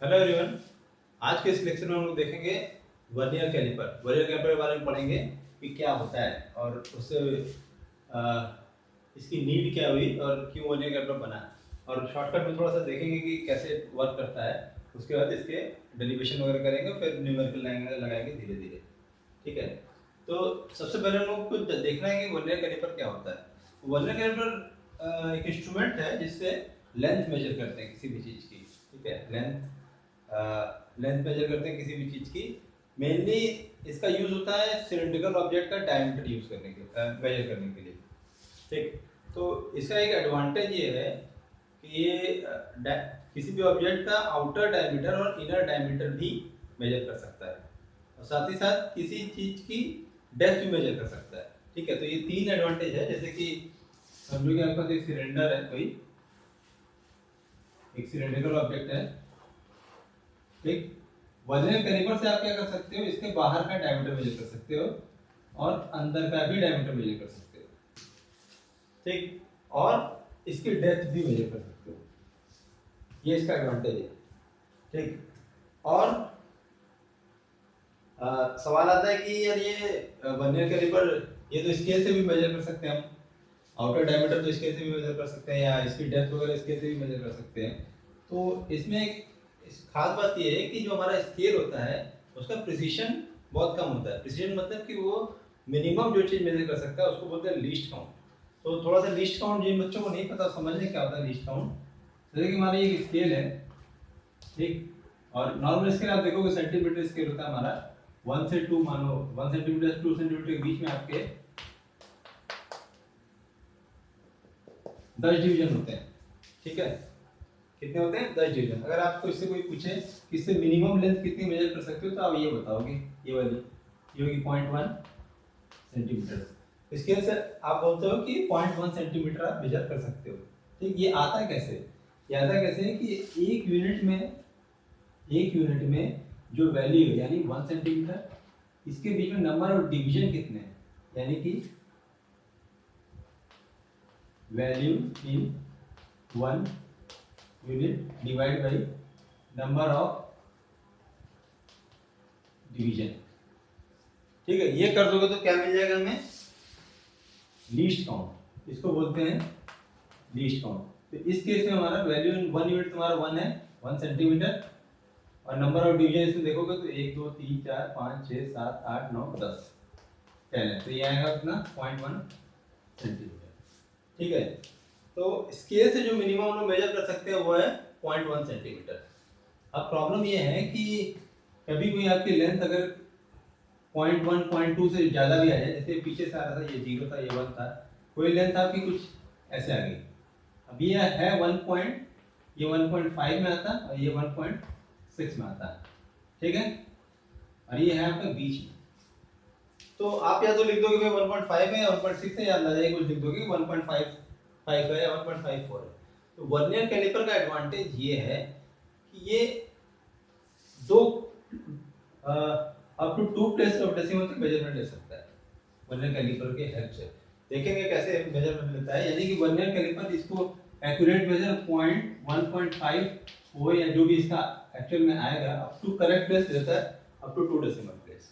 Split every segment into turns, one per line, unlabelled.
Hello everyone. आज के इस लेक्चर में हम लोग देखेंगे वर्नियर कैलिपर। वर्नियर कैलिपर के बारे में पढ़ेंगे कि क्या होता है और उससे अ, इसकी नीड क्या हुई और क्यों वर्नियर कैलिपर बना, और शॉर्टकट में थोड़ा सा देखेंगे कि कैसे वर्क करता है। उसके बाद इसके डेरिवेशन वगैरह करेंगे, फिर न्यूमेरिकल लगाएंगे धीरे धीरे। ठीक है। तो सबसे पहले हम लोग को देखना है कि वर्नियर कैलिपर क्या होता है। वर्नियर कैलिपर एक इंस्ट्रूमेंट है जिससे लेंथ मेजर करते हैं किसी भी चीज़ की। ठीक है, लेंथ मेजर करते हैं किसी भी चीज़ की। मेनली इसका यूज होता है सिलिंड्रिकल ऑब्जेक्ट का डायमीटर यूज करने के मेजर करने के लिए। ठीक। तो इसका एक एडवांटेज ये है कि ये किसी भी ऑब्जेक्ट का आउटर डायमीटर और इनर डायमीटर भी मेजर कर सकता है, और साथ ही साथ किसी चीज की डेप्थ भी मेजर कर सकता है। ठीक है, तो ये तीन एडवांटेज है। जैसे कि समझो कि आपके पास एक सिलेंडर है, कोई एक सिलेंड्रिकल ऑब्जेक्ट है। ठीक। वर्नियर कैलिपर से आप क्या कर सकते हो, इसके बाहर का डायमीटर मेजर कर सकते हो और अंदर का भी डायमीटर मेजर कर सकते हो। ठीक। और इसकी डेप्थ भी मेजर कर सकते हो। ये इसका एडवांटेज है। ठीक। और सवाल आता है कि यार ये वर्नियर कैलिपर, ये तो स्केल से भी मेजर कर सकते हैं हम। आउटर डायमीटर तो स्केल से भी मेजर कर सकते हैं, या इसकी डेप्थ वगैरह स्केल से भी मेजर कर सकते हैं। तो इसमें एक खास बात ये है कि जो हमारा स्केल होता है उसका प्रिसीशन बहुत कम होता है। प्रिसीशन मतलब कि वो मिनिमम जो चीज़ मेजर कर सकता है उसको बोलते हैं लीस्ट काउंट। तो थोड़ा सा लीस्ट काउंट जिन बच्चों को नहीं पता समझने क्या होता है लीस्ट काउंट। जैसे कि हमारी एक स्केल है। ठीक। और नॉर्मल स्केल आप देखोगे सेंटीमीटर स्केल होता है हमारा। 1 से 2 मानो, 1 सेंटीमीटर से 2 सेंटीमीटर के बीच में आपके 10 डिवीजन होते हैं। ठीक है, कितने होते हैं? 10 डिवीजन। अगर आपको इससे कोई पूछे कि इससे मिनिमम लेंथ कितनी मेजर कर सकते हो, तो आप ये बताओगे, ये वाली, ये होगी 0.1 सेंटीमीटर। स्केल से आप बोलते हो कि 0.1 सेंटीमीटर आप मेजर कर सकते हो। ठीक। ये आता कैसे? ये आता कैसे है कि एक यूनिट में जो वैल्यू है यानी 1 सेंटीमीटर, इसके बीच में नंबर ऑफ डिवीजन कितने हैं, यानी कि value in 1 unit divide by number of division. ठीक है, ये कर दोगे तो क्या मिल जाएगा हमें? Least count. इसको बोलते हैं लीस्ट काउंट। तो इस केस में हमारा वैल्यू इन 1 यूनिट तुम्हारा 1 है, 1 सेंटीमीटर। और नंबर ऑफ डिवीजन इसमें देखोगे तो 1 2 3 4 5 6 7 8 9 10 10 है। तो ये आएगा कितना? 0.1 सेंटीमीटर। ठीक है। तो स्केल से जो मिनिमम हम लोग मेजर कर सकते हैं वो है 0.1 सेंटीमीटर। अब प्रॉब्लम ये है कि कभी कोई आपकी लेंथ अगर 0.1 0.2 से ज़्यादा भी आ जाए, जैसे पीछे से आ रहा था, ये 0 था, ये 1 था, कोई लेंथ आपकी कुछ ऐसे आ गई। अब ये है 1 पॉइंट, ये 1.5 में आता है और ये 1.6 में आता है। ठीक है, और ये है आपका बीच में। तो आप या तो लिख दोगे भाई 1.5 है या 1.6 है, या अंदाजा ही कुछ लिख दोगे 1.55 है या 1.54 है। तो वर्नियर कैलिपर का एडवांटेज ये है कि ये दो up to 2 place of decimal तक मेजरमेंट ले सकता है वर्नियर कैलिपर के हेल्प से। देखेंगे कैसे मेजरमेंट लेता है, यानी कि वर्नियर कैलिपर इसको एक्यूरेट मेजर 1.5 हो या जो भी इसका एक्चुअल में आएगा, अप टू करेक्ट प्लेस देता है, अप टू 2 डेसिमल प्लेस।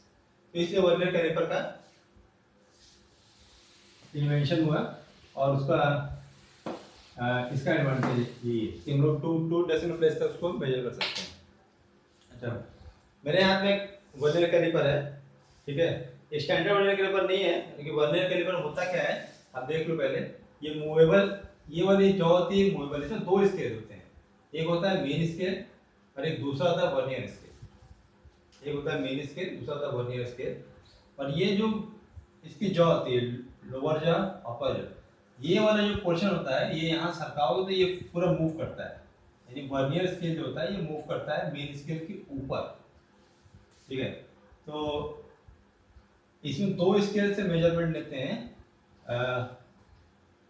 तो इसलिए वर्नियर कैलिपर का इन्वेंशन हुआ, और उसका इसका एडवांटेज ये कि हम लोग 2 डेसिमल प्लेस तक उसको मेजर कर सकते हैं। अच्छा, मेरे हाथ में एक वर्नियर कैलिपर है। ठीक है, ये स्टैंडर्ड वर्नियर कैलिपर नहीं है, क्योंकि वर्नियर कैलिपर होता क्या है आप देख लो पहले। ये मूवेबल, ये वाली जो होती है मूवेबल, इसमें 2 स्केल होते हैं। एक होता है मेन स्केल और एक दूसरा होता है वर्नियर स्केल। एक होता है मेन स्केल, दूसरा होता है वर्नियर स्केल। और ये जो इसकी जॉ होती है, लोअर जॉ अपर जॉ, ये वाला जो पोर्शन होता है, ये यहाँ सरकाओगे तो ये पूरा मूव करता है। यानी वर्नियर स्केल जो होता है ये मूव करता है मेन स्केल के ऊपर। ठीक है, तो इसमें 2 स्केल से मेजरमेंट लेते हैं।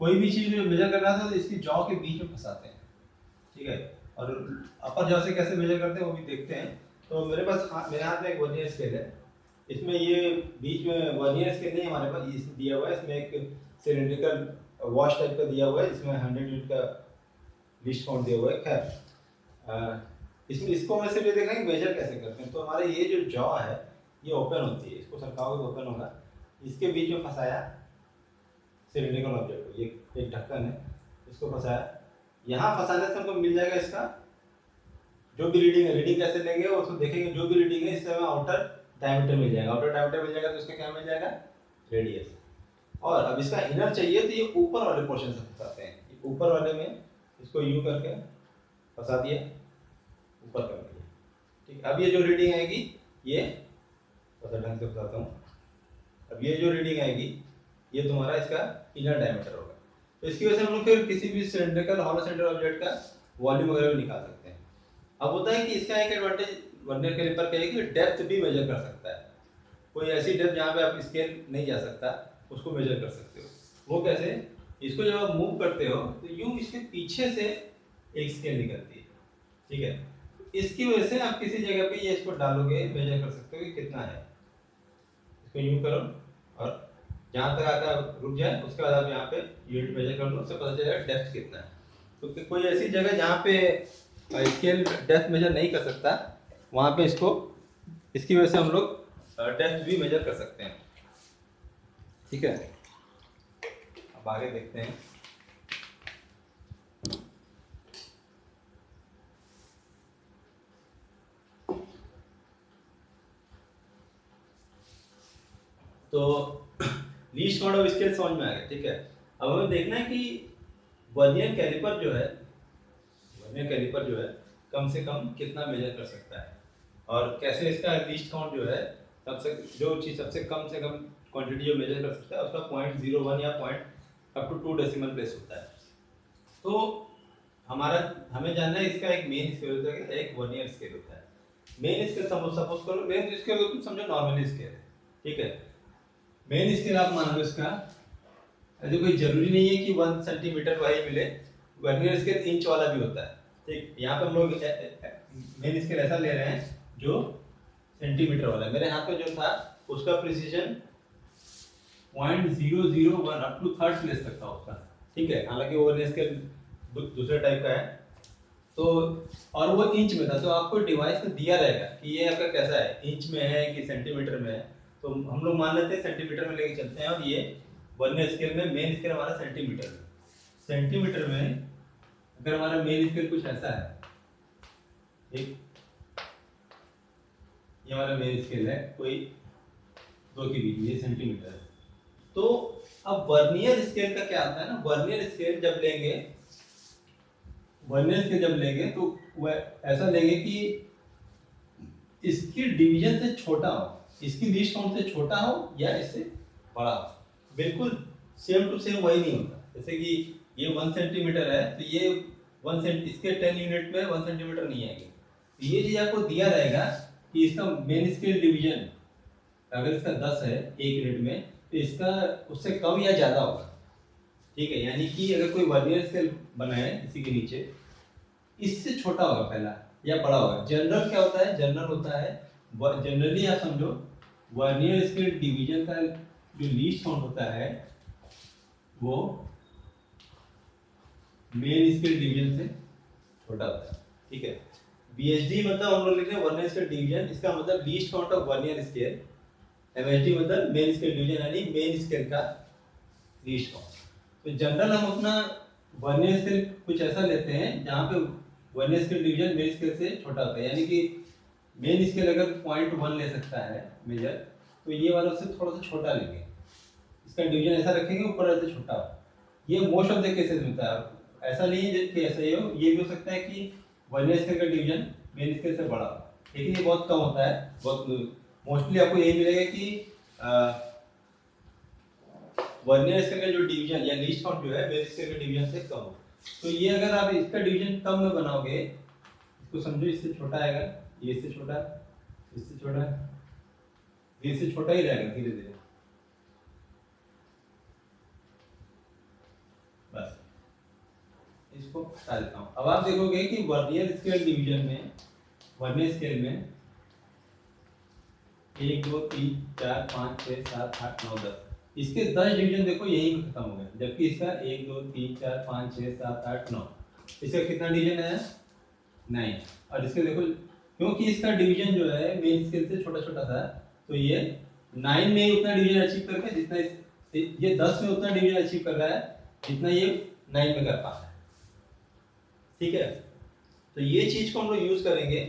कोई भी चीज मेजर करना था तो इसकी जॉ के बीच में फंसाते हैं। ठीक है, और अपर जॉ से कैसे मेजर करते हैं वो भी देखते हैं। तो मेरे हाथ में एक वर्नियर स्केल है। इसमें ये बीच में वर्नियर स्केल नहीं हमारे पास, ये दिया हुआ है, इसमें एक सिलिंड्रिकल वॉश टाइप का दिया हुआ है, इसमें 100 यूनिट का लिस्ट काउंट दिया हुआ है। खैर, इसमें इसको वैसे भी देखा कि मेजर कैसे करते हैं। तो हमारे ये जो जॉ है ये ओपन होती है, इसको सरकाओगे तो ओपन होगा, इसके बीच में फंसाया सिलिंड्रिकल ऑब्जेक्ट को, ये एक ढक्कन है, इसको फंसाया, यहाँ फंसाने से हमको मिल जाएगा इसका जो भी रीडिंग है। रीडिंग कैसे लेंगे उसको देखेंगे, जो भी रीडिंग है इससे हमें आउटर डायमीटर मिल जाएगा, आउटर डायमीटर मिल जाएगा तो इसका क्या मिल जाएगा, रेडियस। और अब इसका इनर चाहिए तो ये ऊपर वाले पोर्शन से फंसाते हैं, ये ऊपर वाले में इसको यू करके फंसा दिया, ऊपर कर दिया, ठीक। अब ये जो रीडिंग आएगी ये थोड़ा ढंग से बताता हूँ। अब ये जो रीडिंग आएगी ये तुम्हारा इसका इनर डायमीटर होगा। तो इसकी वजह से हम लोग फिर किसी भी सिलिंड्रिकल हॉलो सिलेंडर ऑब्जेक्ट का वॉल्यूम वगैरह भी निकाल सकते हैं। अब होता है कि इसका एक एडवांटेज वर्नियर कैलिपर का है कि डेप्थ भी मेजर कर सकता है। कोई ऐसी डेप्थ जहाँ पे आप स्केल नहीं जा सकता उसको मेजर कर सकते हो। वो कैसे, इसको जब आप मूव करते हो तो यूं इसके पीछे से एक स्केल निकलती है, ठीक है। इसकी वजह से आप किसी जगह पे ये इसको डालोगे, मेजर कर सकते हो कि कितना है। इसको यूं करो और जहाँ तक आकर रुक जाए, उसके बाद आप यहाँ पे यूनिट मेजर कर लो, उससे पता चलेगा डेप्थ कितना है। तो कोई ऐसी जगह जहाँ पे स्केल डेप्थ मेजर नहीं कर सकता वहाँ पे इसको, इसकी वजह से हम लोग डेप्थ भी मेजर कर सकते हैं, ठीक है। अब आगे देखते हैं। तो लीस्ट काउंट ऑफ स्केल समझ में आ गया, ठीक है। अब हमें देखना है कि वर्नियर कैलिपर जो है, वर्नियर कैलिपर जो है कम से कम कितना मेजर कर सकता है और कैसे इसका लीस्ट काउंट जो है सबसे, जो चीज़ सबसे कम से कम क्वांटिटी जो मेजर कर सकता है उसका 0.01 या point up to 2 decimal place होता है। तो हमें जानना है इसका एक मेन स्केल होता है, एक वर्नियर स्केल होता है। मेन स्केल सपोज करो, मेन स्केल को तुम समझो नॉर्मल स्केल है, ठीक है। मेन स्केल आप मान लो इसका, ऐसे कोई जरूरी नहीं है कि 1 सेंटीमीटर वही मिले, वर्नियर स्केल इंच वाला भी होता है, ठीक। यहाँ पे हम लोग मेन स्केल ऐसा ले रहे हैं जो सेंटीमीटर वाला है। मेरे हाथ में जो था उसका precision 0.001 up to third place तक था उसका, ठीक है। हालांकि वर्नियर स्केल दूसरे टाइप का है तो, और वो इंच में था। तो आपको डिवाइस में दिया रहेगा कि ये आपका कैसा है, इंच में है कि सेंटीमीटर में है। तो हम लोग मान लेते हैं सेंटीमीटर में लेके चलते हैं। और ये वर्नियर स्केल में मेन स्केल हमारा सेंटीमीटर में, सेंटीमीटर में अगर हमारा मेन स्केल कुछ ऐसा है, एक ये हमारा मेन स्केल है कोई 2 के बीच में, ये सेंटीमीटर है। तो अब वर्नियर स्केल का क्या आता है ना, वर्नियर स्केल जब लेंगे, वर्नियर स्केल जब लेंगे तो वह ऐसा लेंगे कि इसकी डिवीजन से छोटा हो, इसकी लीस्ट काउंट से छोटा हो या इससे बड़ा हो। बिल्कुल सेम टू सेम वही नहीं होता। जैसे कि ये 1 सेंटीमीटर है तो ये 1 सेंटी, इसके 10 यूनिट में 1 सेंटीमीटर नहीं आएगी। तो ये चीज आपको दिया रहेगा कि इसका मेन स्केल डिवीजन अगर इसका 10 है 1 यूनिट में तो इसका उससे कम या ज्यादा होगा, ठीक है। यानी कि अगर कोई वर्नियर स्केल बनाए इसी के नीचे, इससे छोटा होगा पहला या बड़ा होगा। जनरल क्या होता है, जनरल होता है, जनरली आप समझो वर्नियर स्केल डिवीजन का जो लीस्ट काउंट होता है वो मेन स्केल डिवीजन से छोटा होता है, ठीक है। बीएचडी मतलब हम लोग लिख रहे हैं वर्नियर स्केल डिवीजन, इसका मतलब least count of vernier scale. MHD मतलब मेन स्केल डिवीजन यानी मेन स्केल का लीस्ट काउंट। तो जनरल हम अपना वर्नियर स्केल कुछ ऐसा लेते हैं जहाँ पे vernier scale division main scale से छोटा होता है। यानी कि मेन स्केल अगर 0.1 ले सकता है मेजर, तो ये वाला उससे थोड़ा सा छोटा लेंगे, इसका डिवीजन ऐसा रखेंगे ऊपर से छोटा हो। ये मोस्ट ऑफ द केसेस होता है, ऐसा नहीं है कि ऐसा ही हो। ये भी हो सकता है कि वर्नियर स्केल का डिवीजन मेन स्केल से बड़ा हो, लेकिन ये बहुत कम होता है। बहुत मोस्टली आपको यही मिलेगा कि वर्नियर स्केल का जो डिवीजन या लीस्ट काउंट जो है मेन स्केल के डिवीजन से कम हो। तो ये अगर आप इसका डिवीजन कम में बनाओगे, इसको समझो इससे छोटा आएगा, ये इससे छोटा, इससे छोटा, इससे छोटा ही रहेगा धीरे धीरे। बस इसको हटा देता हूँ। अब आप देखोगे कि वर्नियर स्केल डिवीजन में, वर्नियर स्केल में 1 2 3 4 5 6 7 8 9 10, इसके 10 डिवीजन देखो यही में खत्म हो गए, जबकि इसका 1 2 3 4 5 6 7 8 9, इसका कितना डिवीजन है 9। और इसके देखो क्योंकि इसका डिवीजन जो है मेन स्केल से छोटा छोटा था, तो ये 9 में उतना डिवीजन अचीव करके जितना ये 10 में उतना डिवीजन अचीव कर रहा है जितना ये 9 में कर पा रहा है। ठीक है, तो ये चीज को हम लोग यूज करेंगे।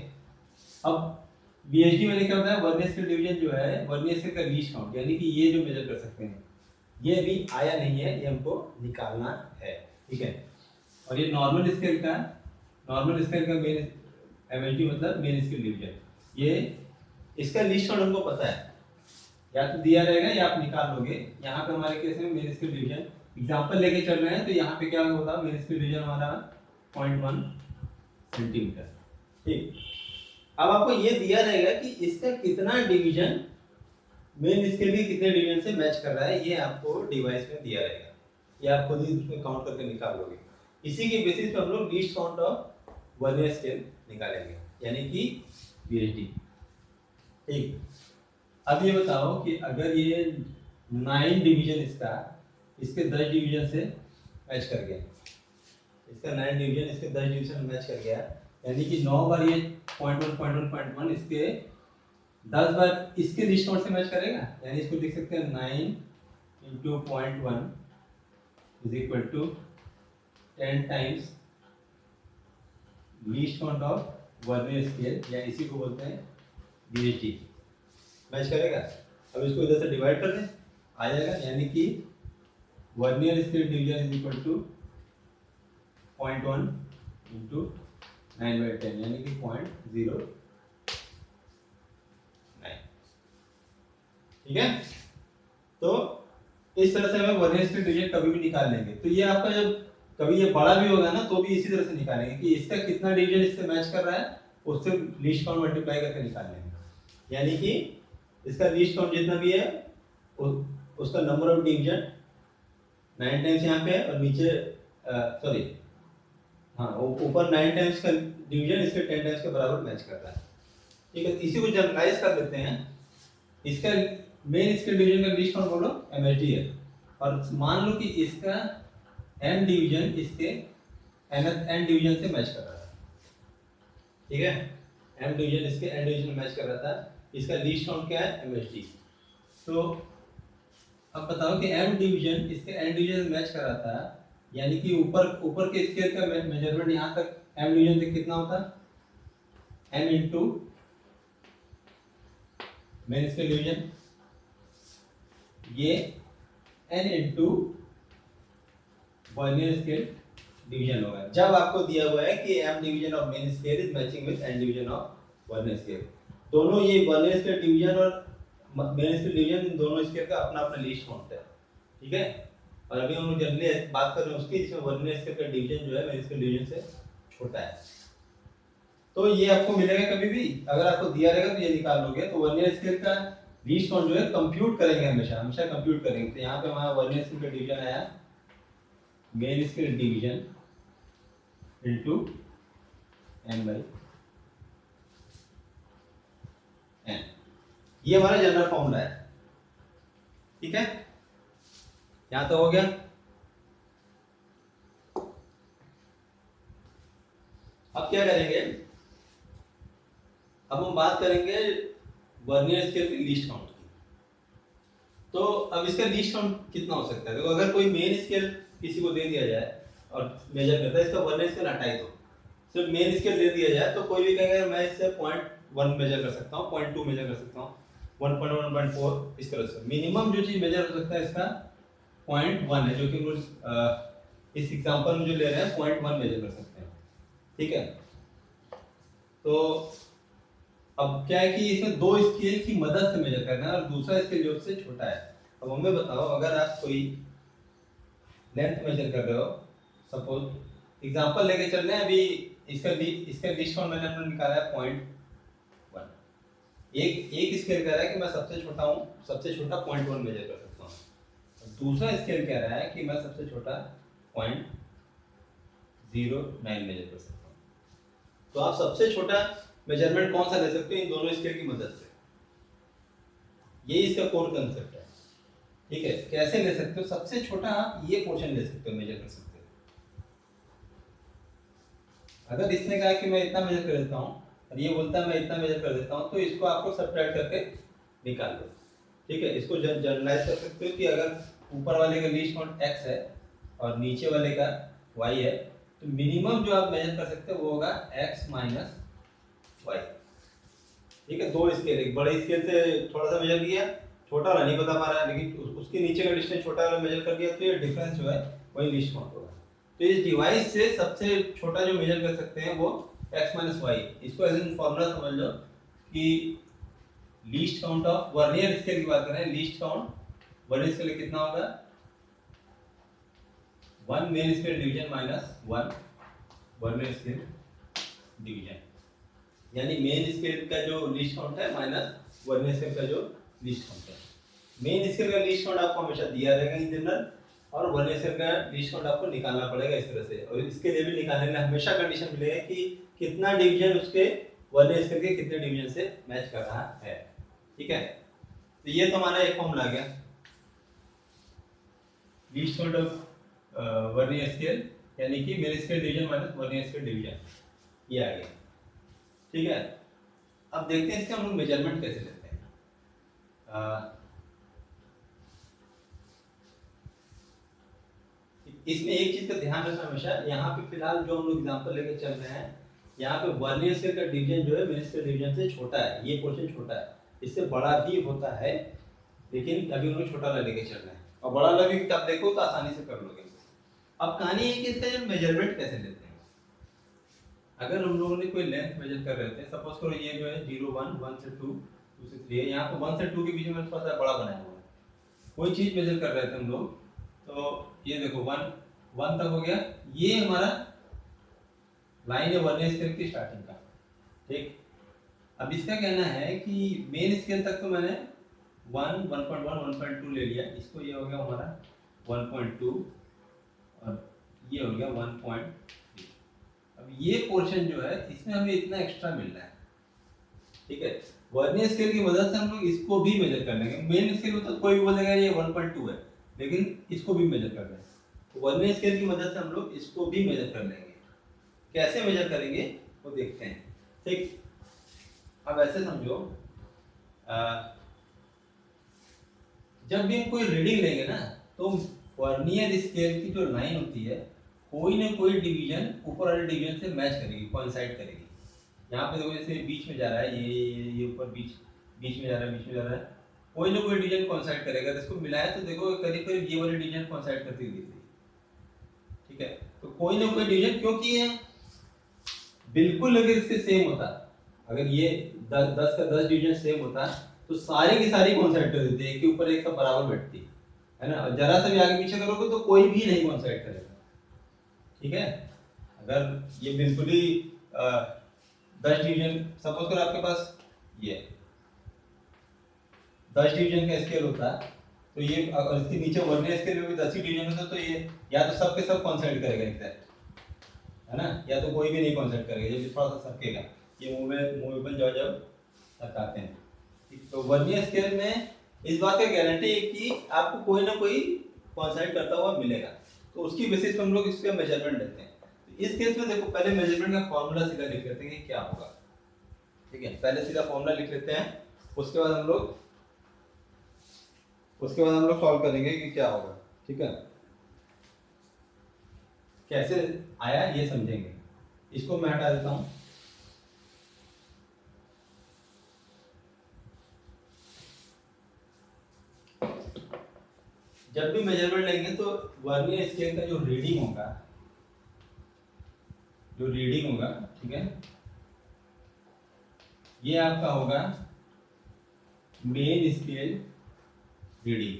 अब बीएचडी में क्या होता है, वर्नियर स्केल डिवीजन जो है वर्नियर स्केल का लीस्ट काउंट, यानी कि ये जो मेजर कर सकते हैं ये अभी आया नहीं है, ये हमको निकालना है। ठीक है, और ये नॉर्मल स्केल का मेन एमएचडी मतलब मेन स्केल डिवीजन, ये इसका लिस्ट काउंट हमको पता है, या तो दिया रहेगा या आप निकाल लोगे। यहाँ पे हमारे केस में मेन स्केल डिवीजन एग्जांपल लेके चल रहे हैं, तो यहाँ पे क्या होगा, मेन स्केल डिवीजन हमारा 0.1 सेंटीमीटर। ठीक, अब आपको ये दिया रहेगा कि इसका कितना डिवीजन मेन स्केल के कितने डिवीजन से मैच कर रहा है, ये आपको डिवाइस में दिया रहेगा, ये आप खुद ही उसमें काउंट करके निकाल लोगे। इसी के बेसिस पे हम लोग least count of vernier scale निकालेंगे, यानी कि बीएचडी। ठीक, अब ये बताओ कि अगर ये 9 डिवीजन इसके 10 डिवीजन से मैच कर गया, इसका 9 डिवीजन इसके 10 डिवीजन मैच कर गया, यानी कि 9 बार ये 0.1 इसके 10 बार इसके लिस्ट काउंट से मैच करेगा, यानी इसको लिख सकते हैं 9 × 0.1 = 10 times least count of vernier scale, या इसी को बोलते हैं बीएचडी। मैच करेगा। अब इसको इधर से डिवाइड कर दें, आ जाएगा, यानी कि वर्नियर स्केल डिवीजन = 0.1 × 9/10, यानी कि 0.09। ठीक है, तो इस तरह से हमें वर्नियर स्केल डिवीजन कभी भी निकाल लेंगे। तो ये आपका जब कभी ये बड़ा भी होगा ना, तो भी इसी तरह से निकालेंगे कि इसका कितना डिवीजन इससे मैच कर रहा है, उससे लीस्ट काउंट मल्टीप्लाई करके निकाल लेंगे, यानी कि इसका लीस्ट काउंट जितना भी है उसका नंबर ऑफ डिवीजन 9 टाइम्स यहाँ पे और नीचे सॉरी हाँ ऊपर 9 टाइम्स का डिवीजन इसके 10 टाइम्स के बराबर मैच कर रहा है। ठीक है, इसी को जनरलाइज कर लेते हैं। इसका मेन स्केल डिवीजन का लीस्ट काउंट बोलो एमएचडी है, और मान लो कि इसका एम डिवीजन इसके एन डिवीजन से मैच कर रहा था। ठीक है, एम डिवीजन इसके एन डिवीजन मैच कर रहा था, इसका लीस्ट काउंट क्या है, एमएचडी। तो अब बताओ कि एम डिवीजन इसके एन डिवीजन से मैच कर रहा था, यानी कि ऊपर के स्केल का मेजरमेंट यहाँ तक एम डिवीजन से कितना होता, M into main scale division, ये N into vernier scale division होगा, जब आपको दिया हुआ है कि M division of main scale is matching with N division of vernier scale. दोनों ये वर्नियर स्केल डिवीजन और मेन स्केल डिवीजन दोनों स्केल का अपना अपना लीस्ट काउंट है। ठीक है, और अभी हम जनरली बात कर रहे हैं उसकी जिसमें वर्नियर स्केल का डिवीजन जो है मेन स्केल डिवीजन से छोटा है। तो ये आपको मिलेगा कभी भी, अगर आपको दिया रहेगा तो ये निकाल लोगे। तो वर्नियर स्केल का लीस्ट काउंट जो है कंप्यूट करेंगे, हमेशा कंप्यूट करेंगे। तो यहाँ पे हमारा वर्नियर स्केल का डिवीजन आया main scale division into n/n, ये हमारा जनरल फॉर्मूला है। ठीक है, यहां तो हो गया। अब क्या करेंगे, अब हम बात करेंगे वर्नियर स्केल की लीस्ट काउंट की। तो अब इसका लीस्ट काउंट कितना हो सकता है, देखो अगर कोई मेन स्केल किसी को दे दिया जाए और मेजर करता है, इसका वर्नियर स्केल हटाई दो, सिर्फ मेन स्केल दे दिया जाए, तो कोई भी कहेगा मैं इससे 0.1 मेजर कर सकता हूँ, 0.2 मेजर कर सकता हूँ, 1.1 1.4 इस तरह से। मिनिमम जो चीज मेजर हो सकता है इसका 0.1 है, जो कि हम लोग इस एग्जांपल में जो ले रहे हैं 0.1 मेजर कर सकते हैं। ठीक है, तो अब क्या है कि इसमें दो स्केल की मदद से मेजर करना है और दूसरा स्केल जो उससे छोटा है। अब हमें बताओ, अगर आप कोई लेंथ मेजर कर रहे हो, सपोज एग्जांपल लेके चल रहे हैं, अभी इसका लिस्ट काउंट मैंने अपना निकाला है 0.1। एक स्केल कह रहा है कि मैं सबसे छोटा 0.1 मेजर कर सकता हूँ, दूसरा स्केल कह रहा है कि मैं सबसे छोटा 0.09 मेजर कर सकता हूँ। तो आप सबसे छोटा मेजरमेंट कौन सा ले सकते हो इन दोनों स्केल की मदद से, यही इसका कोर कंसेप्ट है। ठीक है, कैसे ले सकते हो, सबसे छोटा आप ये पोर्शन ले सकते हो, मेजर कर सकते हो। अगर इसने कहा कि मैं इतना मेजर कर देता हूँ और ये बोलता है मैं इतना मेजर कर देता हूँ, तो इसको आपको सब्ट्रैक्ट करके निकाल दो। ठीक है, इसको जनरलाइज कर सकते हो कि अगर ऊपर वाले का लीस्ट काउंट x है और नीचे वाले का y है, तो मिनिमम जो आप मेजर कर सकते हो वो होगा x माइनस वाई। ठीक है, दो स्केल, एक बड़े स्केल से थोड़ा सा मेजर किया, छोटा वाला नहीं बता पा रहा है, लेकिन उसके नीचे का डिस्टेंस छोटा वाला मेजर कर दिया, तो ये डिफरेंस जो है वही लीस्ट काउंट होगा। तो इस डिवाइस से सबसे छोटा जो मेजर कर सकते हैं वो x माइनस वाई। इसको एज एन फॉर्मूला समझ लो कि least count of vernier scale की बात करें, लीस्ट काउंट वर्नियर स्केल कितना होगा, 1 main scale division minus 1 vernier scale division, यानी मेन स्केल का जो लीस्ट काउंट है माइनस वर्नियर स्केल का जो लीस्ट काउंट है। मेन स्केल का लीस्ट काउंट आपको हमेशा दिया रहेगा इन जनरल, और वर्नियर स्केल का लीस्ट काउंट आपको निकालना पड़ेगा इस तरह से। और इसके लिए भी निकालने में हमेशा कंडीशन मिलेगा कि कितना डिवीजन उसके वर्नियर स्केल के कितने डिवीजन से मैच कर रहा है। ठीक है, तो ये तो हमारा एक फॉर्मूला आ गया, least count of vernier scale यानी कि main scale division minus vernier scale division, ये आ गया। ठीक है, अब देखते हैं इसका हम लोग मेजरमेंट कैसे लेते हैं। इसमें एक चीज का ध्यान रखना हमेशा, यहाँ पे फिलहाल जो हम लोग एग्जांपल लेके चल रहे हैं, यहाँ पे वर्नियर स्केल का डिवीजन जो है मेन स्केल डिवीजन से छोटा है, ये पोर्शन छोटा है, इससे बड़ा भी होता है, लेकिन अभी हम लोग छोटा वाला लेके चल रहे हैं, और बड़ा वाला भी आप देखो तो आसानी से कर लोगे। अब कहानी है कि इसका जो मेजरमेंट कैसे लेते हैं। अगर हम लोगों ने कोई लेंथ मेजर कर रहे थे, सपोज करो ये जो है 0 1 1 से 2 2 से 3 है, यहाँ पे 1 से 2 के बीच में थोड़ा सा बड़ा बनाया हुआ है, कोई चीज मेजर कर रहे थे हम लोग, तो ये देखो 1 तक हो गया, ये हमारा लाइन है वर्नियर स्केल की स्टार्टिंग का। ठीक, अब इसका कहना है कि मेन स्केल तक तो मैंने 1 1.1 1.2 ले लिया, इसको ये हो गया हमारा 1.2 और ये हो गया 1.3। अब ये पोर्शन जो है इसमें हमें इतना एक्स्ट्रा मिल रहा है। ठीक है, वर्नियर स्केल की मदद से हम लोग इसको भी मेजर कर लेंगे। मेन स्केल में तो कोई भी बोलेगा ये 1.2 है, लेकिन इसको भी मेजर कर लेंगे, तो वर्नियर स्केल की मदद से हम लोग इसको भी मेजर कर लेंगे। कैसे मेजर करेंगे वो देखते हैं। ठीक, अब ऐसे समझो, जब भी हम कोई रीडिंग लेंगे ना, तो वर्नियर स्केल की जो लाइन होती है कोई ना कोई डिवीजन ऊपर वाले डिवीजन से मैच करेगी, कोइंसाइड करेगी। यहाँ पे देखो जैसे बीच में जा रहा है, ये ऊपर बीच में जा रहा है, बीच में जा रहा है, कोई ना कोई डिवीजन कोइंसाइड करेगा, तो इसको मिलाया तो देखो करीब करीब ये वाली डिवीजन कोइंसाइड करती हुई दिखती है। ठीक है, तो कोई ना कोई डिवीजन क्यों किए हैं, बिल्कुल अगर इसके सेम होता, अगर ये 10 का 10 डिवीजन सेम होता तो सारी की सारी कोइंसाइड कर देती है कि ऊपर एक सब बराबर बैठती है ना, और जरा सा भी आगे पीछे करोगे तो कोई भी नहीं कोइंसाइड करेगा। ठीक है, अगर ये बिल्कुल ही 10 डिवीजन, सपोज करो आपके पास ये 10 डिवीजन का स्केल होता है, तो ये और इसके नीचे वर्नियर स्केल में भी 10 ही डिवीजन होता, तो ये या तो सब के सब कोइंसाइड करेगा एग्जैक्ट, है ना, या तो कोई भी नहीं कोइंसाइड करेगा, ये थोड़ा सा सरकेगा, ये मूवेबल जब सरकाते हैं। तो वर्नियर स्केल में इस बात की गारंटी है कि आपको कोई ना कोई कोइंसाइड करता हुआ मिलेगा, तो उसकी बेसिस पे हम लोग इसका मेजरमेंट लेते हैं। तो इस केस में देखो पहले मेजरमेंट का फॉर्मूला सीधा लिख लेते हैं कि क्या होगा। ठीक है, पहले सीधा फॉर्मूला लिख लेते हैं, उसके बाद हम लोग सॉल्व करेंगे कि क्या होगा। ठीक है, कैसे आया ये समझेंगे। इसको मैं हटा देता हूं, जब भी मेजरमेंट लेंगे तो वर्नियर स्केल का जो रीडिंग होगा, ठीक है, ये आपका होगा main scale reading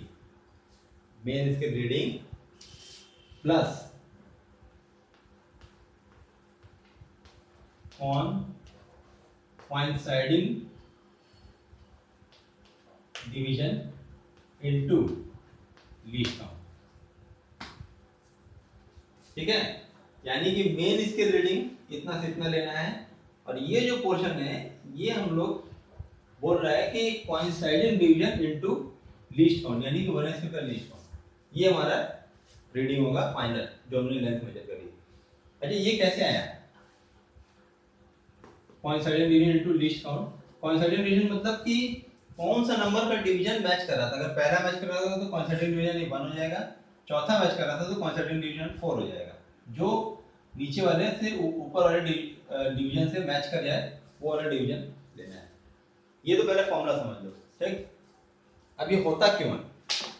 plus coinciding division into least count. ठीक है, यानी कि मेन स्केल रीडिंग इतना से इतना लेना है, और ये जो पोर्शन है ये हम लोग बोल रहा है कि coinciding division into least count, यानी कि वर्नियर स्केल का लीस्ट काउंट, ये हमारा रीडिंग होगा फाइनल जो हमने लेंथ मेजर करी। अच्छा, ये कैसे आया, coincident division into least count. Coincident division मतलब कि कौन सा नंबर का डिवीजन मैच कर रहा था। अगर पहला मैच कर रहा था तो कोइंसाइडेंट डिवीजन 1 हो जाएगा, चौथा मैच कर रहा था तो कोइंसाइडेंट डिवीजन 4 हो जाएगा। जो नीचे वाले से ऊपर वाले डिवीजन से मैच कर जाए वो वाला डिवीजन लेना है। ये तो पहले फॉर्मूला समझ लो, ठीक। अब ये होता क्यों है,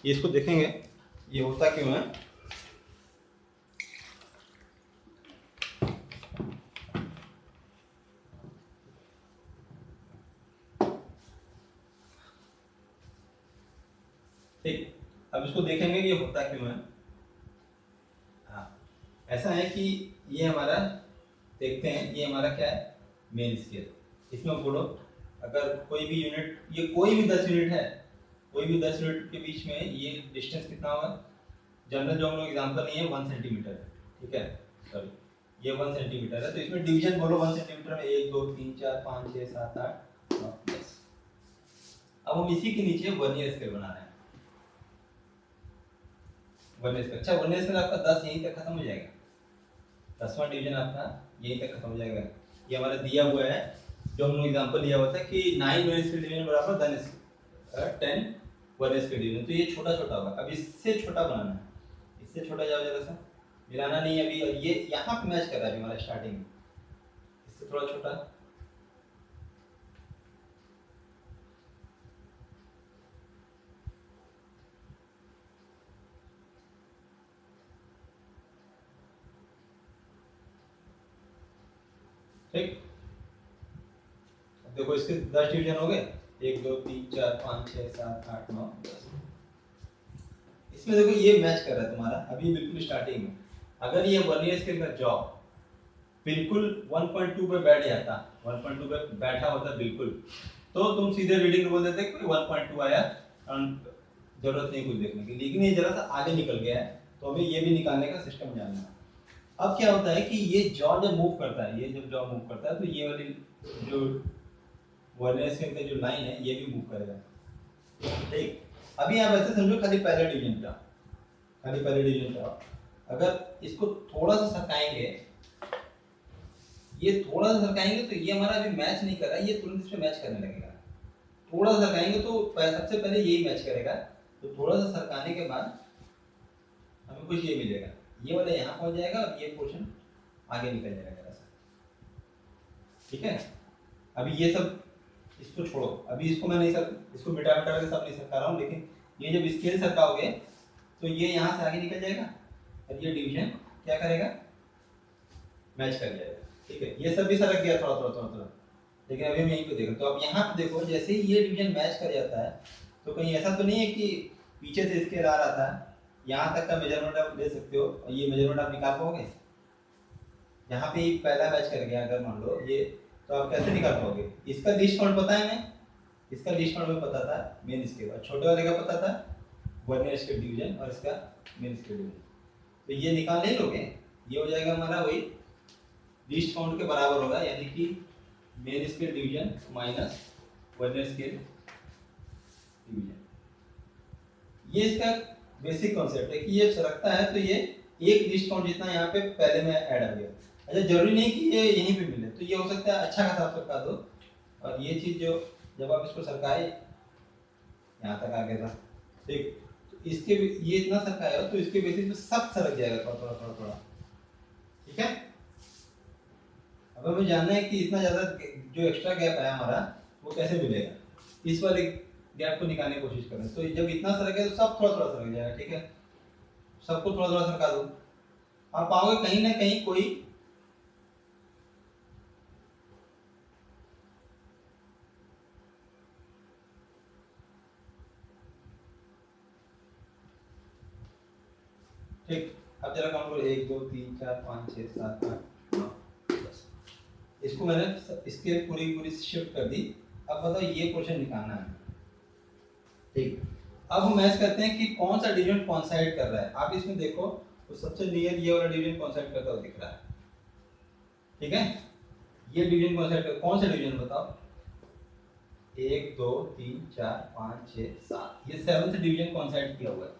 ये इसको देखेंगे, ये होता क्यों है। ठीक, अब इसको देखेंगे कि ये होता क्यों है। हाँ, ऐसा है कि ये हमारा, देखते हैं, ये हमारा क्या है, मेन स्केल। इसमें बोलो अगर कोई भी यूनिट, ये कोई भी 10 यूनिट है, कोई भी 10 यूनिट के बीच में ये डिस्टेंस कितना होगा। जनरल जो हम लोग एग्जाम्पल नहीं है 1 सेंटीमीटर है, ठीक है, सॉरी ये 1 सेंटीमीटर है, तो इसमें डिवीजन बोलो 1 सेंटीमीटर में 1 2 3 4 5 6 7 8 9 10। अब हम इसी के नीचे वर्नियर स्केल बना रहे हैं। वर्नियर स्केल, अच्छा वर्नियर स्केल आपका 10 यहीं तक खत्म हो जाएगा, 10वां डिवीजन आपका यहीं तक खत्म हो जाएगा। ये हमारा दिया हुआ है, जो हम लोग एग्जांपल लिया हुआ था कि 9 वर्नियर स्केल डिवीजन बराबर 10 वर्नियर स्केल डिवीजन। तो ये छोटा छोटा होगा, अब इससे छोटा बनाना है, इससे छोटा जाओ जरा सा, मिलाना नहीं है अभी। और ये यहाँ पे मैच कर रहा है हमारा स्टार्टिंग में, इससे थोड़ा छोटा। ठीक, अब देखो इसके 10 डिवीजन हो गए, 1 2 3 4 5 6 7 8 9 10। इसमें देखो ये मैच कर रहा है तुम्हारा अभी बिल्कुल स्टार्टिंग में। अगर ये वर्नियर स्केल का जॉब बिल्कुल 1.2 पे बैठ जाता, 1.2 पे बैठा होता बिल्कुल, तो तुम सीधे रीडिंग बोल देते कि 1.2 आया, जरूरत नहीं कुछ देखने की। लेकिन ये जरा सा आगे निकल गया है, तो हमें ये भी निकालने का सिस्टम जानना है। अब क्या होता है कि ये जॉ जब मूव करता है, ये जब जॉ मूव करता है तो ये वाली जो वर्नियर स्केल का जो लाइन है ये भी मूव करेगा। ठीक, अभी आप ऐसे समझो खाली पहले डिवीजन का, खाली पहले डिवीजन का अगर इसको थोड़ा सा सरकाएंगे, ये थोड़ा सा सरकाएंगे तो ये हमारा अभी मैच नहीं कर रहा है, ये तुरंत इस पे मैच करने लगेगा। थोड़ा सा सरकाएंगे तो सबसे पहले यही मैच करेगा, तो थोड़ा सा सरकाने के बाद हमें कुछ ये मिलेगा, ये वाला यहाँ पहुंच जाएगा और ये पोर्शन आगे निकल जाएगा जरा सा। ठीक है, अभी ये सब इसको छोड़ो, अभी इसको मैं नहीं सर, इसको मिटा मिटा के सब नहीं सरका रहा हूँ, लेकिन ये जब स्केल सरकाओगे तो ये यहाँ से आगे निकल जाएगा और ये डिवीजन क्या करेगा, मैच कर जाएगा। ठीक है, ये सब भी सरक गया थोड़ा थोड़ा थोड़ा थोड़ा, लेकिन अभी हम यहीं पे देखो, तो अब यहाँ पे देखो जैसे ही ये डिवीजन मैच कर जाता है, तो कहीं ऐसा तो नहीं है कि पीछे से स्केल आ रहा था, यहाँ तक का मेजरमेंट आप ले सकते हो और ये मेजरमेंट आप निकाल पाओगे। यहाँ पे पहला मैच कर गया अगर मान लो ये, तो आप कैसे निकाल पाओगे। इसका लीस्ट काउंट पता है, मैं इसका लीस्ट काउंट में पता था मेन स्केल, और छोटे वाले का पता था वर्नियर स्केल डिवीजन, और इसका मेन स्केल डिवीजन, तो ये निकाल नहीं लोगे, ये हो जाएगा हमारा वही लीस्ट काउंट के बराबर होगा, यानी कि main scale division minus vernier scale division. ये इसका बेसिक कॉन्सेप्ट है कि ये सरकता है तो ये एक लीस्ट काउंट जितना यहाँ पे पहले में ऐड आ गया। अच्छा, जरूरी नहीं कि ये यहीं पे मिले, तो ये हो सकता है अच्छा खासा सरका दो, और ये चीज जो जब आप इसको सरकाए यहाँ तक आ गया था, ठीक, तो इसके ये इतना सरकाया तो इसके बेसिस पे सब सरक जाएगा थोड़ा थोड़ा थोड़ा थोड़ा। ठीक है, अब हमें जानना है कि इतना ज्यादा जो एक्स्ट्रा गैप है हमारा वो कैसे मिलेगा, इस वाले गैप को निकालने की कोशिश करें। तो जब इतना सरक है तो सब थोड़ा थोड़ा सरक जाएगा। ठीक है, सबको थोड़ा थोड़ा सरका दो, आप पाओगे कहीं ना कहीं कोई ठीक। अब जरा काउंट करो, 1 2 3 4 5 6 7 8 9 10। इसको मैंने इसके पूरी पूरी शिफ्ट कर दी। अब बताओ ये क्वेश्चन निकालना है। ठीक, अब हम मैच करते हैं कि कौन सा डिवीजन कोइंसाइड कर रहा है। आप इसमें देखो तो सबसे नियर ये वाला डिवीजन कोइंसाइड करता हुआ दिख रहा है। ठीक है, ये डिवीजन कोइंसाइड कर, कौन सा डिवीजन बताओ, 1 2 3 4 5 6 7, ये 7th डिवीजन कोइंसाइड किया हुआ है।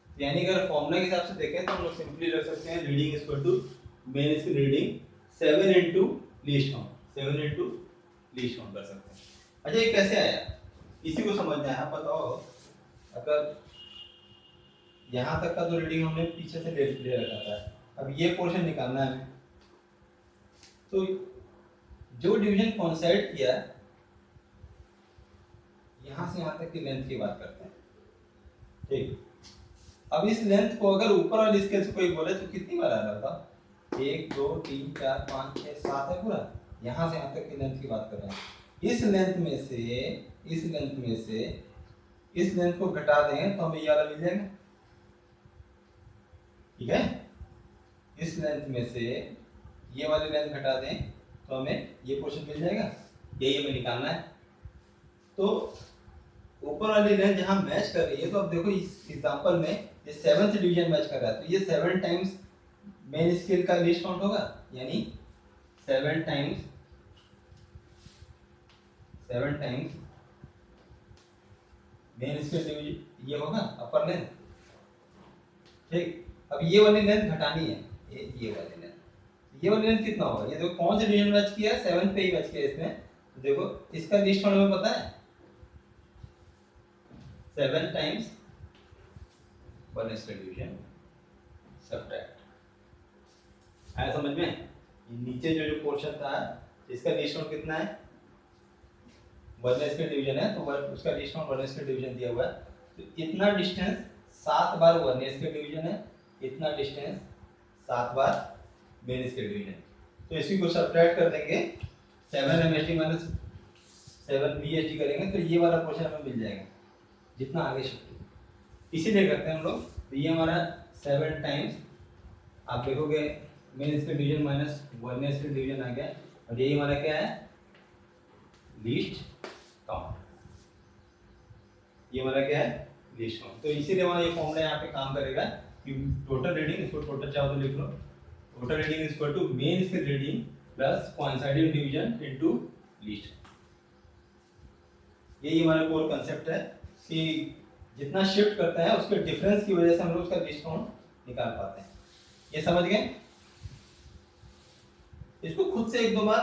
यानी अगर फॉर्मूला के हिसाब से देखें तो हम लोग सिंपली रख सकते हैं reading equal to main scale reading 7 into least count, 7 into least count कर सकते हैं। अच्छा ये कैसे आया, इसी को समझना है। आप बताओ, अगर यहाँ तक का तो रीडिंग हमने पीछे से ले रखा था, अब ये पोर्शन निकालना है हमें। तो जो डिवीजन कोइंसाइड किया, यहाँ से यहाँ तक की लेंथ की बात करते हैं, ठीक। अब इस लेंथ को अगर ऊपर वाली स्केल से कोई बोले तो कितनी बार आ रहा था, 1 2 3 4 5 6 7 है पूरा। यहाँ से यहाँ तक की लेंथ की बात कर रहे हैं। इस लेंथ में से इस लेंथ को घटा दें तो हमें ये वाला मिल जाएगा, ठीक है। इस लेंथ में से ये वाली लेंथ घटा दें तो हमें ये पोर्शन मिल जाएगा, यही हमें निकालना है। तो ऊपर वाली लेंथ जहाँ मैच कर रही है, तो अब देखो इस एग्जांपल में ये 7th डिवीजन मैच कर रहा है, तो ये 7 टाइम्स मेन स्केल का लीस्ट काउंट होगा, यानी 7 टाइम्स मेन स्केल डिवीजन ये होगा अपर लेंथ, ठीक। अब ये वाली लेंथ घटानी है, ये वाली लेंथ कितना होगा, ये देखो कौन सा डिवीजन मैच किया, 7 पे ही मैच किया इसमें। तो देखो इसका लीस्ट काउंट हमें पता है, 7 टाइम्स 1 स्केल डिवीजन सब्ट्रैक्ट। आया समझ में? ये नीचे जो पोर्शन था इसका लीस्ट काउंट कितना है, 1 स्केल डिवीजन है, तो उसका लीस्ट काउंट 1 स्केल डिवीजन दिया हुआ है। तो इतना डिस्टेंस 7 बार 1 स्केल डिवीजन है, इतना डिस्टेंस 7 बार मेन स्केल डिवीजन। तो इसी को सब्ट्रैक्ट कर देंगे, 7 MSD माइनस 7 BSD करेंगे तो ये वाला पोर्शन हमें मिल जाएगा जितना आगे शिफ्ट। इसीलिए करते हैं हम लोग। तो ये हमारा 7 टाइम्स, आप देखोगे main scale division minus 1 scale division आ गया, और यही हमारा क्या है, लीस्ट काउंट। ये हमारा क्या है, लीस्ट काउंट। तो इसीलिए हमारा ये फॉर्मूला यहाँ पे काम करेगा कि टोटल रीडिंग, इसको टोटल चाहो तो लिख लो, total reading is equal to main scale reading plus coinciding division into least. यही हमारा कोर कंसेप्ट है कि जितना शिफ्ट करते हैं उसके डिफरेंस की वजह से हम लोग उसका लीस्ट काउंट निकाल पाते हैं। ये समझ गए? इसको खुद से 1-2 बार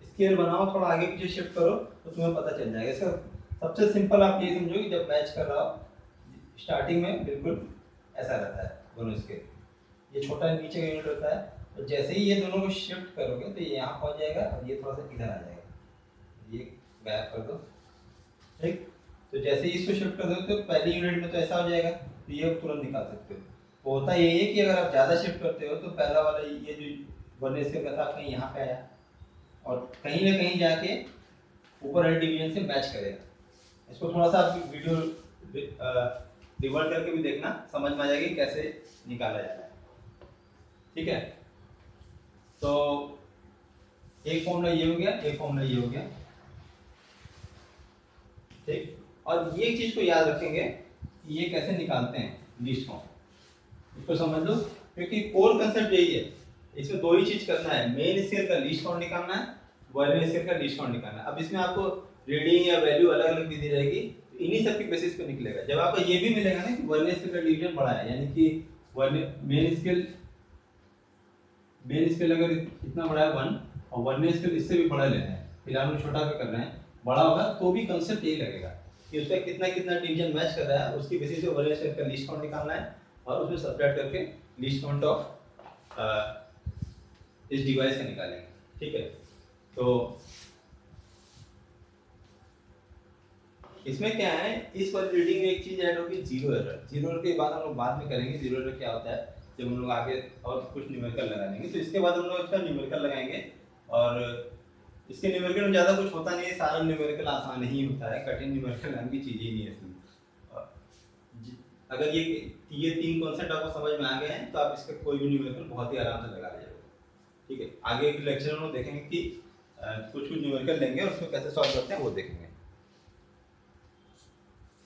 स्केल बनाओ, थोड़ा आगे पीछे शिफ्ट करो तो तुम्हें पता चल जाएगा। इसका सबसे सिंपल आप ये समझो कि जब मैच कर रहा हो, स्टार्टिंग में बिल्कुल ऐसा रहता है दोनों स्केल, ये छोटा नीचे का यूनिट होता है, तो जैसे ही ये दोनों को शिफ्ट करोगे तो ये यहाँ पहुँच जाएगा और ये थोड़ा सा इधर आ जाएगा, ये गैप कर दो, ठीक। तो जैसे ही इसको शिफ्ट कर दो तो पहली यूनिट में तो ऐसा हो जाएगा, तो ये तुरंत निकाल सकते हो। तो होता यही है कि अगर आप ज़्यादा शिफ्ट करते हो तो पहला वाला ये जो 1 स्केल का था कहीं यहाँ पे आया और कहीं ना कहीं जाके ऊपर वाले डिवीजन से मैच करेगा। इसको थोड़ा सा आप वीडियो रिवर्ट करके भी देखना, समझ में आ जाएगी कैसे निकाला जाता है, ठीक है। तो एक फॉर्मूला ये हो गया, एक फॉर्मूला ये हो गया, ठीक। और ये चीज को याद रखेंगे कि ये कैसे निकालते हैं लीस्ट काउंट, इसको समझ लो, क्योंकि कोर कंसेप्ट यही है। इसमें 2 ही चीज करना है, मेन स्केल का लीस्ट काउंट निकालना है, 1 स्केल का लीस्ट काउंट निकालना है। अब इसमें आपको रीडिंग या वैल्यू अलग अलग भी दी जाएगी, तो इन्हीं सब के बेसिस पे निकलेगा। जब आपको ये भी मिलेगा ना कि 1 स्केल का डिवीजन बड़ा है, यानी कि मेन स्केल अगर इतना बड़ा है 1 और 1 स्केल इससे भी बड़ा लेना है, फिलहाल हम छोटा पे कर रहे हैं, बड़ा होगा तो भी कंसेप्ट यही लगेगा कि उसका कितना कितना डिवीजन मैच कर रहा है, उसकी बेसिस पे 1 स्केल का लीस्ट काउंट निकालना है और उसमें सब्ट्रैक्ट करके लीस्ट काउंट ऑफ इस डिवाइस का निकालेंगे, ठीक है। तो इसमें क्या है, इस वाली रीडिंग में एक चीज ऐड होगी, जीरो एरर। जीरो एरर के बाद हम लोग बाद में करेंगे जीरो एरर क्या होता है, जब हम लोग आगे और कुछ न्यूमेरिकल लगा लेंगे। तो इसके बाद हम लोग इसका न्यूमेरिकल लगाएंगे, और इसके न्यूमेरिकल में ज़्यादा कुछ होता नहीं है, सारा न्यूमेरिकल आसान ही होता है, कठिन न्यूमेरिकल नाम की चीज़ ही नहीं है इसमें। अगर ये 3 कॉन्सेप्ट आपको समझ में आ गए हैं तो आप इसका कोई भी न्यूमेरिकल बहुत ही आराम से लगा लीजिएगा, ठीक है। आगे के लेक्चर में हम देखेंगे कि कुछ न्यूमेरिकल लेंगे और उसको कैसे सॉल्व करते हैं वो देखेंगे।